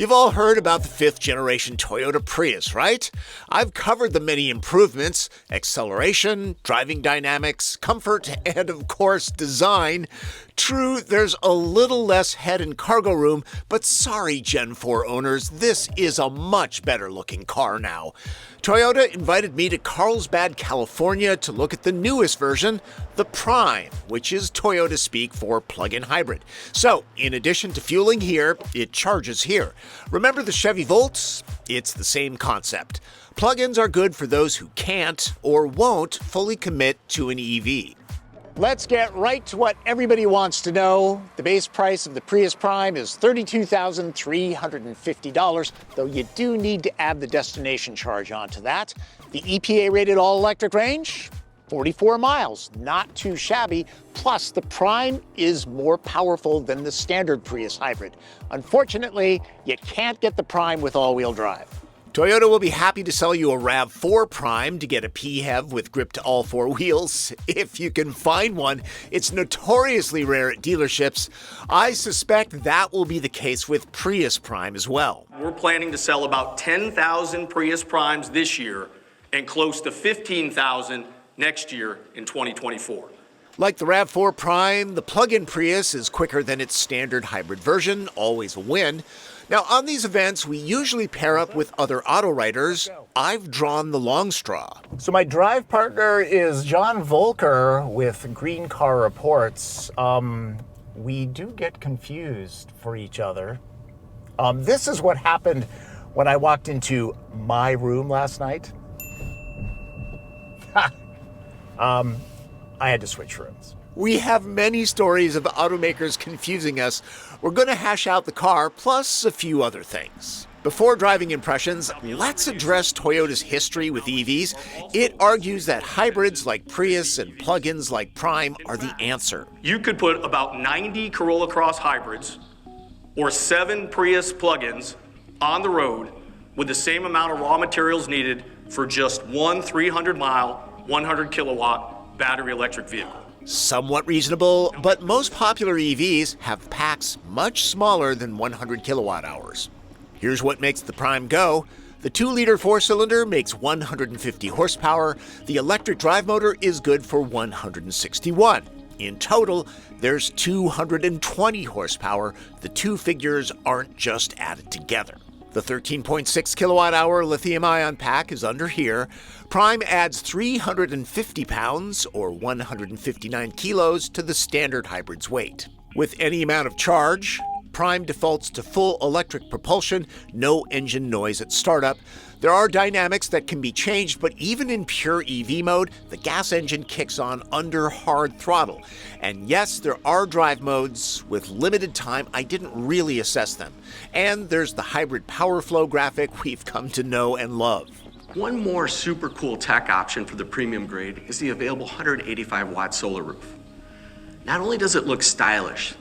You've all heard about the 5th generation Toyota Prius, right? I've covered the many improvements: acceleration, driving dynamics, comfort, and of course, design. True, there's a little less head and cargo room, but sorry, Gen 4 owners, this is a much better looking car now. Toyota invited me to Carlsbad, California to look at the newest version, the Prime, which is Toyota speak for plug-in hybrid. So, in addition to fueling here, it charges here. Remember the Chevy Volts? It's the same concept. Plug-ins are good for those who can't or won't fully commit to an EV. Let's get right to what everybody wants to know. The base price of the Prius Prime is $32,350, though you do need to add the destination charge onto that. The EPA-rated all-electric range? 44 miles, not too shabby. Plus, the Prime is more powerful than the standard Prius Hybrid. Unfortunately, you can't get the Prime with all-wheel drive. Toyota will be happy to sell you a RAV4 Prime to get a PHEV with grip to all 4 wheels. If you can find one, it's notoriously rare at dealerships. I suspect that will be the case with Prius Prime as well. We're planning to sell about 10,000 Prius Primes this year and close to 15,000 next year in 2024. Like the RAV4 Prime, the plug-in Prius is quicker than its standard hybrid version, always a win. Now, on these events, we usually pair up with other auto writers. I've drawn the long straw. So my drive partner is John Voelcker with Green Car Reports. We do get confused for each other. This is what happened when I walked into my room last night. I had to switch rooms. We have many stories of automakers confusing us. We're going to hash out the car, plus a few other things. Before driving impressions, let's address Toyota's history with EVs. It argues that hybrids like Prius and plug-ins like Prime are the answer. You could put about 90 Corolla Cross hybrids or 7 Prius plug-ins on the road with the same amount of raw materials needed for just one 300-mile, 100-kilowatt battery electric vehicle. Somewhat reasonable, but most popular EVs have packs much smaller than 100 kilowatt hours. Here's what makes the Prime go. The 2-liter 4-cylinder makes 150 horsepower. The electric drive motor is good for 161. In total, there's 220 horsepower. The two figures aren't just added together. The 13.6 kilowatt-hour lithium-ion pack is under here. Prime adds 350 pounds, or 159 kilos, to the standard hybrid's weight. With any amount of charge, Prime defaults to full electric propulsion, no engine noise at startup. There are dynamics that can be changed, but even in pure EV mode, the gas engine kicks on under hard throttle. And yes, there are drive modes. With limited time, I didn't really assess them. And there's the hybrid power flow graphic we've come to know and love. One more super cool tech option for the premium grade is the available 185-watt solar roof. Not only does it look stylish,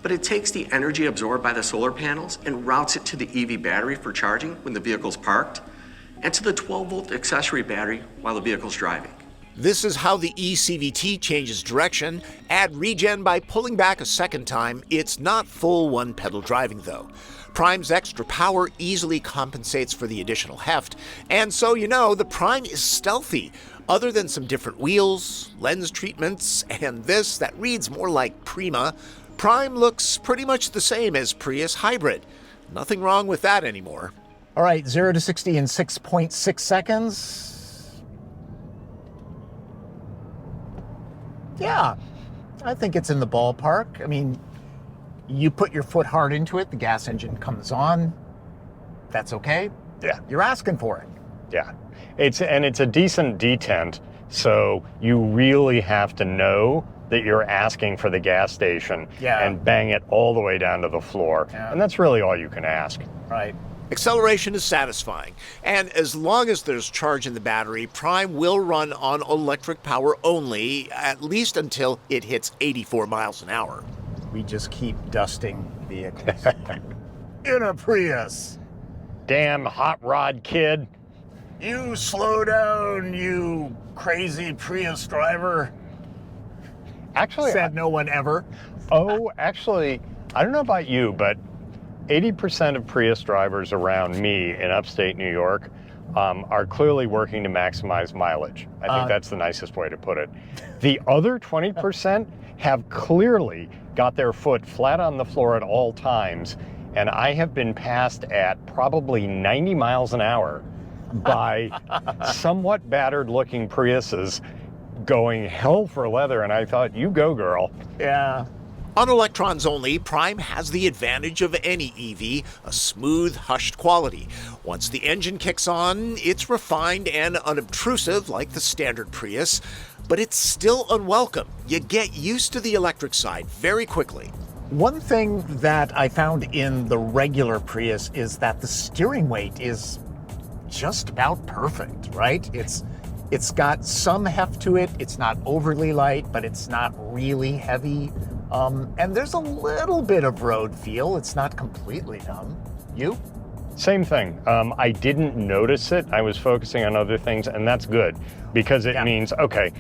but it takes the energy absorbed by the solar panels and routes it to the EV battery for charging when the vehicle's parked, and to the 12-volt accessory battery while the vehicle's driving. This is how the eCVT changes direction. Add regen by pulling back a second time. It's not full one-pedal driving, though. Prime's extra power easily compensates for the additional heft, and so you know, the Prime is stealthy. Other than some different wheels, lens treatments, and this that reads more like Prima, Prime looks pretty much the same as Prius Hybrid. Nothing wrong with that anymore. All right, 0 to 60 in 6.6 seconds. Yeah, I think it's in the ballpark. I mean, you put your foot hard into it, the gas engine comes on. That's okay. Yeah. You're asking for it. Yeah. It's a decent detent, so you really have to know that you're asking for the gas station and bang it all the way down to the floor. Yeah. And that's really all you can ask. Right. Acceleration is satisfying, and as long as there's charge in the battery, Prime will run on electric power only, at least until it hits 84 miles an hour. We just keep dusting vehicles. In a Prius. Damn hot rod kid. You slow down, you crazy Prius driver. Actually, said no one ever. Actually, I don't know about you, but 80% of Prius drivers around me in upstate New York are clearly working to maximize mileage. I think that's the nicest way to put it. The other 20% have clearly got their foot flat on the floor at all times, and I have been passed at probably 90 miles an hour by somewhat battered looking Priuses going hell for leather, and I thought, you go, girl. Yeah. On electrons only, Prime has the advantage of any EV, a smooth, hushed quality. Once the engine kicks on, it's refined and unobtrusive like the standard Prius, but it's still unwelcome. You get used to the electric side very quickly. One thing that I found in the regular Prius is that the steering weight is just about perfect, right? It's got some heft to it. It's not overly light, but it's not really heavy. And there's a little bit of road feel. It's not completely numb. You? Same thing. I didn't notice it. I was focusing on other things, and that's good because it means, okay,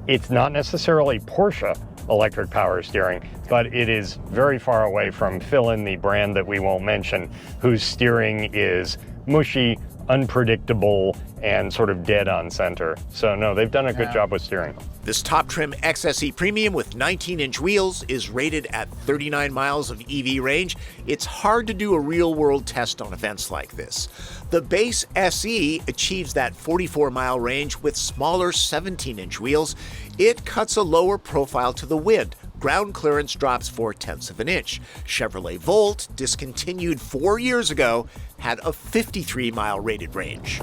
it's not necessarily Porsche electric power steering, but it is very far away from fill in the brand that we won't mention, whose steering is mushy, unpredictable, and sort of dead on center. So no, they've done a good job with steering. This top trim XSE Premium with 19-inch wheels is rated at 39 miles of EV range. It's hard to do a real-world test on events like this. The base SE achieves that 44-mile range with smaller 17-inch wheels. It cuts a lower profile to the wind. Ground clearance drops 0.4 of an inch. Chevrolet Volt, discontinued 4 years ago, had a 53-mile rated range.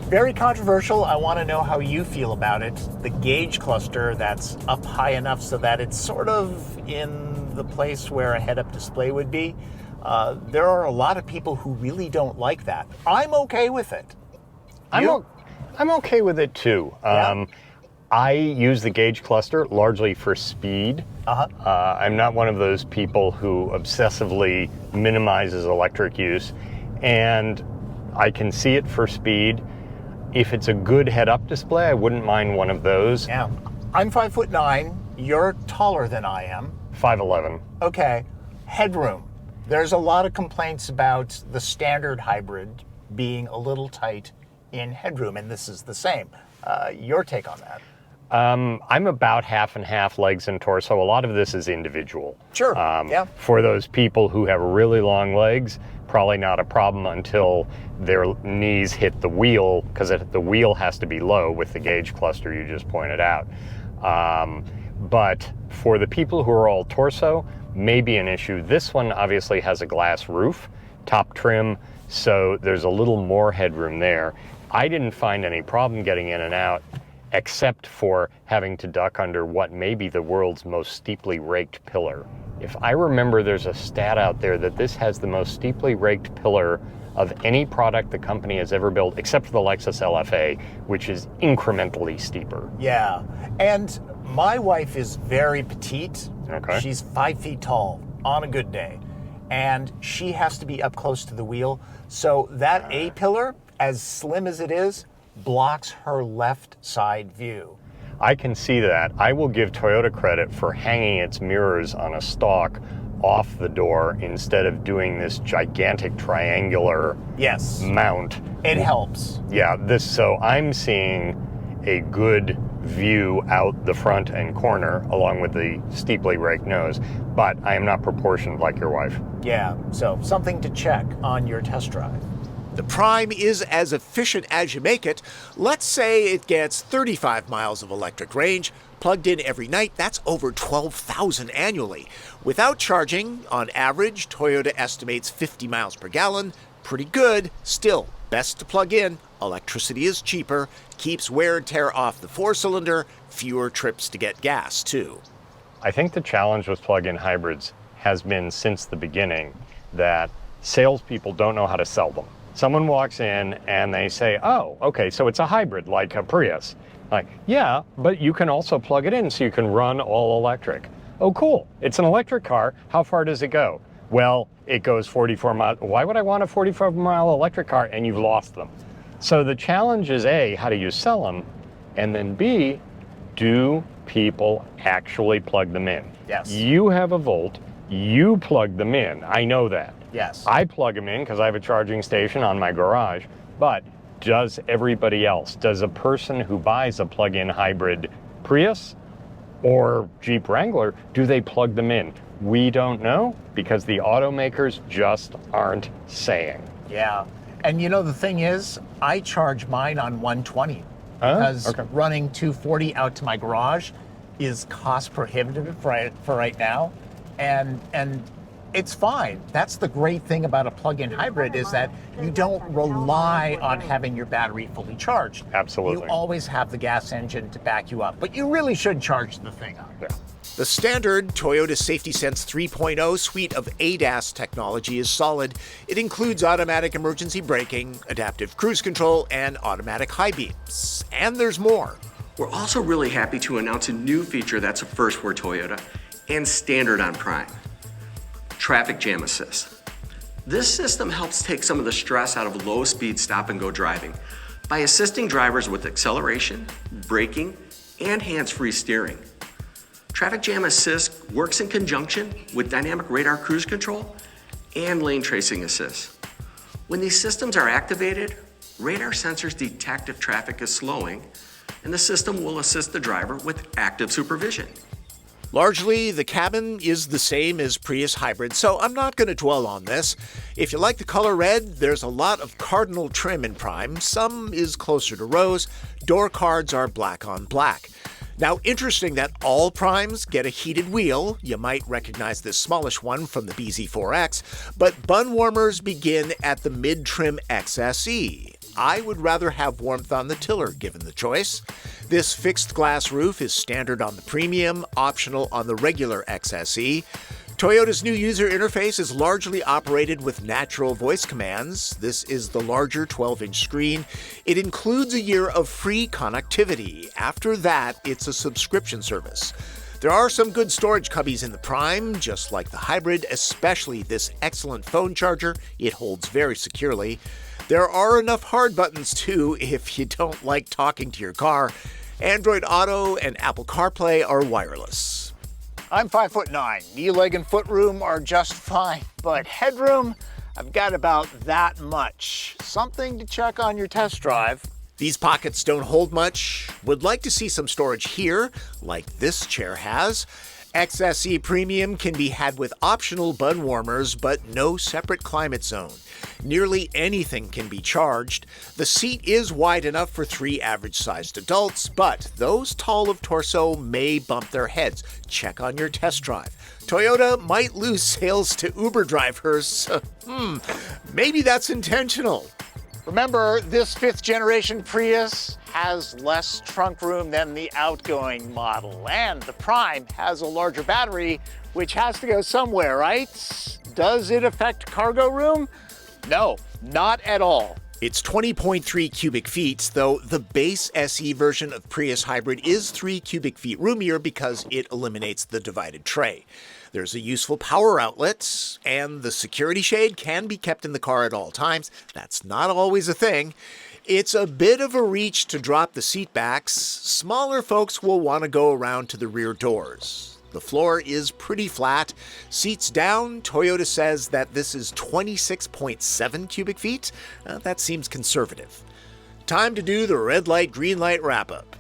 Very controversial. I want to know how you feel about it. The gauge cluster that's up high enough so that it's sort of in the place where a head-up display would be. There are a lot of people who really don't like that. I'm okay with it. I'm okay with it too. Yeah. I use the gauge cluster largely for speed. I'm not one of those people who obsessively minimizes electric use, and I can see it for speed. If it's a good head-up display, I wouldn't mind one of those. Yeah. I'm 5'9". You're taller than I am. 5'11". Okay. Headroom. There's a lot of complaints about the standard hybrid being a little tight in headroom, and this is the same. Your take on that? I'm about half and half legs and torso. A lot of this is individual. Sure. Yeah. For those people who have really long legs, probably not a problem until their knees hit the wheel, because the wheel has to be low with the gauge cluster you just pointed out. But for the people who are all torso, maybe an issue. This one obviously has a glass roof, top trim, so there's a little more headroom there. I didn't find any problem getting in and out, except for having to duck under what may be the world's most steeply raked pillar. If I remember, there's a stat out there that this has the most steeply raked pillar of any product the company has ever built, except for the Lexus LFA, which is incrementally steeper. Yeah, and my wife is very petite. Okay. She's 5 feet tall on a good day, and she has to be up close to the wheel. So that A-pillar, as slim as it is, blocks her left side view. I can see that. I will give Toyota credit for hanging its mirrors on a stalk off the door instead of doing this gigantic triangular mount. It helps. Yeah, so I'm seeing a good view out the front and corner along with the steeply raked nose, but I am not proportioned like your wife. Yeah, so something to check on your test drive. The Prime is as efficient as you make it. Let's say it gets 35 miles of electric range. Plugged in every night, that's over 12,000 annually. Without charging, on average, Toyota estimates 50 miles per gallon. Pretty good. Still, best to plug in. Electricity is cheaper, keeps wear and tear off the four-cylinder, fewer trips to get gas, too. I think the challenge with plug-in hybrids has been since the beginning that salespeople don't know how to sell them. Someone walks in and they say, oh, okay, so it's a hybrid like a Prius. Like, yeah, but you can also plug it in so you can run all electric. Oh, cool, it's an electric car. How far does it go? Well, it goes 44 miles. Why would I want a 44-mile electric car? And you've lost them. So the challenge is A, how do you sell them? And then B, do people actually plug them in? Yes. You have a Volt, you plug them in. I know that. Yes. I plug them in because I have a charging station on my garage, but does everybody else? Does a person who buys a plug-in hybrid Prius or Jeep Wrangler, do they plug them in? We don't know because the automakers just aren't saying. Yeah. And you know, the thing is, I charge mine on 120 because running 240 out to my garage is cost prohibitive for right now. And it's fine. That's the great thing about a plug-in hybrid is that you don't rely on having your battery fully charged. Absolutely. You always have the gas engine to back you up, but you really should charge the thing up. Yeah. The standard Toyota Safety Sense 3.0 suite of ADAS technology is solid. It includes automatic emergency braking, adaptive cruise control, and automatic high beams. And there's more. We're also really happy to announce a new feature that's a first for Toyota and standard on Prime. Traffic Jam Assist. This system helps take some of the stress out of low-speed stop-and-go driving by assisting drivers with acceleration, braking, and hands-free steering. Traffic Jam Assist works in conjunction with dynamic radar cruise control and lane tracing assist. When these systems are activated, radar sensors detect if traffic is slowing, and the system will assist the driver with active supervision. Largely, the cabin is the same as Prius Hybrid, so I'm not going to dwell on this. If you like the color red, there's a lot of cardinal trim in Prime. Some is closer to rose. Door cards are black on black. Now, interesting that all Primes get a heated wheel. You might recognize this smallish one from the BZ4X, but bun warmers begin at the mid-trim XSE. I would rather have warmth on the tiller, given the choice. This fixed glass roof is standard on the Premium, optional on the regular XSE. Toyota's new user interface is largely operated with natural voice commands. This is the larger 12-inch screen. It includes a year of free connectivity. After that, it's a subscription service. There are some good storage cubbies in the Prime, just like the Hybrid, especially this excellent phone charger. It holds very securely. There are enough hard buttons, too, if you don't like talking to your car. Android Auto and Apple CarPlay are wireless. I'm 5'9". Knee, leg, and foot room are just fine, but headroom, I've got about that much. Something to check on your test drive. These pockets don't hold much. Would like to see some storage here, like this chair has. XSE Premium can be had with optional bun warmers, but no separate climate zone. Nearly anything can be charged. The seat is wide enough for 3 average-sized adults, but those tall of torso may bump their heads. Check on your test drive. Toyota might lose sales to Uber drivers. Maybe that's intentional. Remember, this 5th generation Prius has less trunk room than the outgoing model, and the Prime has a larger battery, which has to go somewhere, right? Does it affect cargo room? No, not at all. It's 20.3 cubic feet, though the base SE version of Prius Hybrid is 3 cubic feet roomier because it eliminates the divided tray. There's a useful power outlet, and the security shade can be kept in the car at all times. That's not always a thing. It's a bit of a reach to drop the seat backs. Smaller folks will want to go around to the rear doors. The floor is pretty flat. Seats down, Toyota says that this is 26.7 cubic feet. That seems conservative. Time to do the red light, green light wrap-up.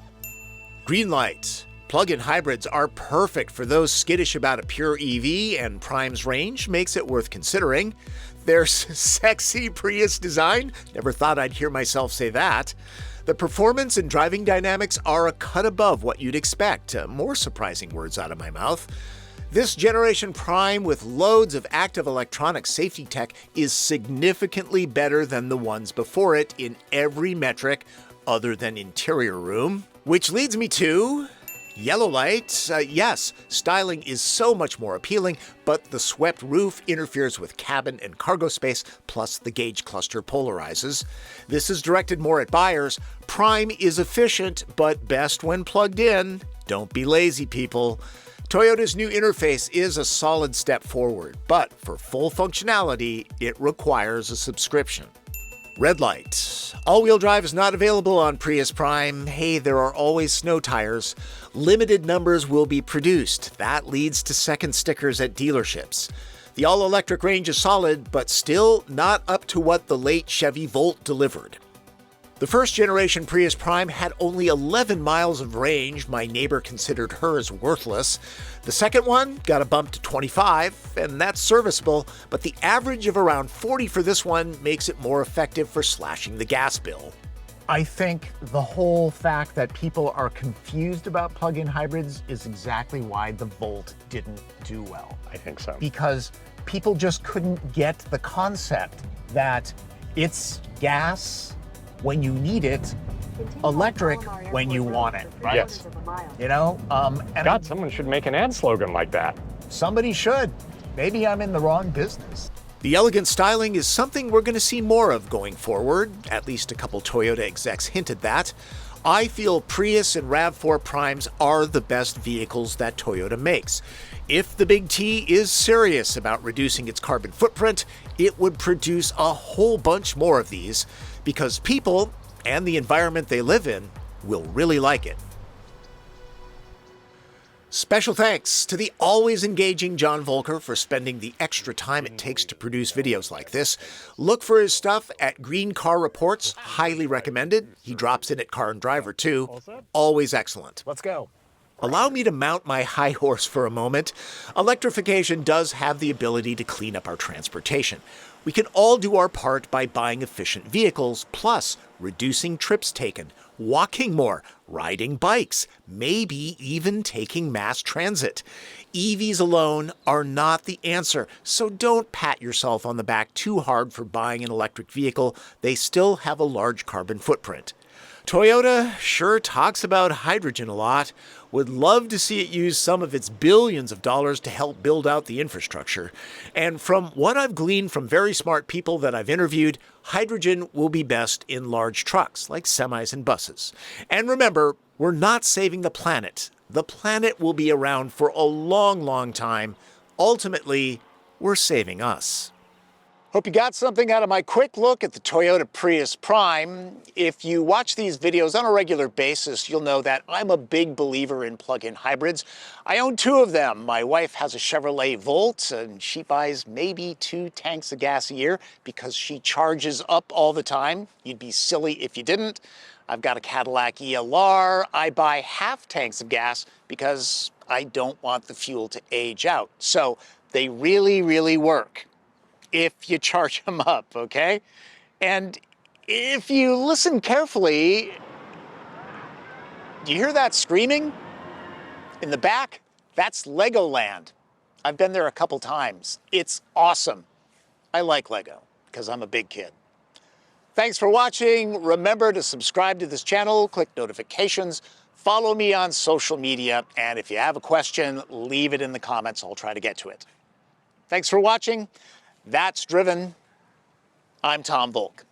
Green light. Plug-in hybrids are perfect for those skittish about a pure EV, and Prime's range makes it worth considering. Their sexy Prius design, never thought I'd hear myself say that. The performance and driving dynamics are a cut above what you'd expect. More surprising words out of my mouth. This generation Prime with loads of active electronic safety tech is significantly better than the ones before it in every metric other than interior room. Which leads me to yellow light. Yes, styling is so much more appealing, but the swept roof interferes with cabin and cargo space, plus the gauge cluster polarizes. This is directed more at buyers. Prime is efficient, but best when plugged in. Don't be lazy, people. Toyota's new interface is a solid step forward, but for full functionality, it requires a subscription. Red light. All-wheel drive is not available on Prius Prime. Hey, there are always snow tires. Limited numbers will be produced. That leads to second stickers at dealerships. The all-electric range is solid, but still not up to what the late Chevy Volt delivered. The first generation Prius Prime had only 11 miles of range. My neighbor considered her as worthless. The second one got a bump to 25, and that's serviceable, but the average of around 40 for this one makes it more effective for slashing the gas bill. I think the whole fact that people are confused about plug-in hybrids is exactly why the Volt didn't do well. I think so. Because people just couldn't get the concept that it's gas when you need it, electric when you want it, right? Yes. You know? And God, someone should make an ad slogan like that. somebody should. Maybe I'm in the wrong business. The elegant styling is something we're going to see more of going forward. At least a couple Toyota execs hinted that. I feel Prius and RAV4 Primes are the best vehicles that Toyota makes. If the Big T is serious about reducing its carbon footprint, it would produce a whole bunch more of these, because people and the environment they live in will really like it. Special thanks to the always engaging John Voelcker for spending the extra time it takes to produce videos like this. Look for his stuff at Green Car Reports, highly recommended. He drops in at Car and Driver too. Always excellent. Let's go. Allow me to mount my high horse for a moment. Electrification does have the ability to clean up our transportation. We can all do our part by buying efficient vehicles, plus reducing trips taken, walking more, riding bikes, maybe even taking mass transit. EVs alone are not the answer, so don't pat yourself on the back too hard for buying an electric vehicle. They still have a large carbon footprint. Toyota sure talks about hydrogen a lot. Would love to see it use some of its billions of dollars to help build out the infrastructure. And from what I've gleaned from very smart people that I've interviewed, hydrogen will be best in large trucks like semis and buses. And remember, we're not saving the planet. The planet will be around for a long, long time. Ultimately, we're saving us. Hope you got something out of my quick look at the Toyota Prius Prime. If you watch these videos on a regular basis, you'll know that I'm a big believer in plug-in hybrids. I own two of them. My wife has a Chevrolet Volt, and she buys maybe 2 tanks of gas a year because she charges up all the time. You'd be silly if you didn't. I've got a Cadillac ELR. I buy half tanks of gas because I don't want the fuel to age out. So they really, really work if you charge them up, okay? And if you listen carefully, do you hear that screaming? In the back, that's Legoland. I've been there a couple times. It's awesome. I like Lego because I'm a big kid. Thanks for watching. Remember to subscribe to this channel, click notifications, follow me on social media, and if you have a question, leave it in the comments. I'll try to get to it. Thanks for watching. That's Driven. I'm Tom Voelk.